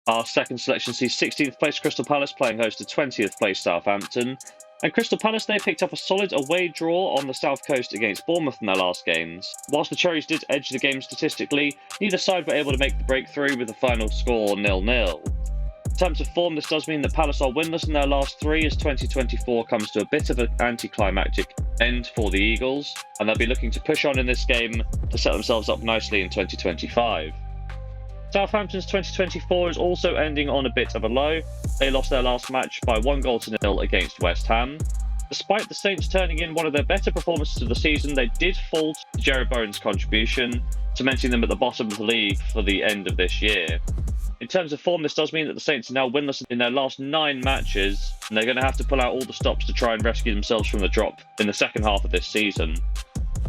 Our second selection sees 16th place Crystal Palace playing host to 20th place Southampton. And Crystal Palace, they picked up a solid away draw on the south coast against Bournemouth in their last games. Whilst the Cherries did edge the game statistically, neither side were able to make the breakthrough with the final score 0-0. In terms of form, this does mean that Palace are winless in their last three as 2024 comes to a bit of an anticlimactic end for the Eagles, and they'll be looking to push on in this game to set themselves up nicely in 2025. Southampton's 2024 is also ending on a bit of a low. They lost their last match by 1-0 against West Ham. Despite the Saints turning in one of their better performances of the season, they did fall to Jerry Bowen's contribution, cementing them at the bottom of the league for the end of this year. In terms of form, this does mean that the Saints are now winless in their last 9 matches, and they're going to have to pull out all the stops to try and rescue themselves from the drop in the second half of this season.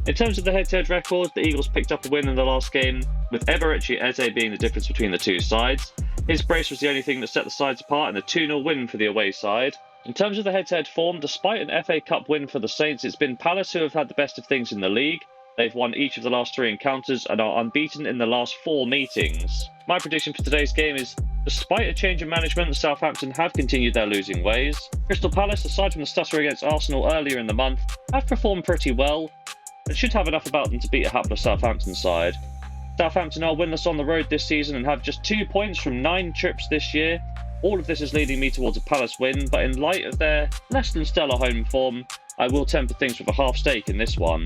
In terms of the head-to-head record, the Eagles picked up a win in the last game, with Eberechi Eze being the difference between the two sides. His brace was the only thing that set the sides apart in a 2-0 win for the away side. In terms of the head-to-head form, despite an FA Cup win for the Saints, it's been Palace who have had the best of things in the league. They've won each of the last 3 encounters and are unbeaten in the last 4 meetings. My prediction for today's game is, despite a change in management, Southampton have continued their losing ways. Crystal Palace, aside from the stutter against Arsenal earlier in the month, have performed pretty well and should have enough about them to beat a hapless Southampton side. Southampton are winless on the road this season and have just 2 points from 9 trips this year. All of this is leading me towards a Palace win, but in light of their less than stellar home form, I will temper things with a half stake in this one.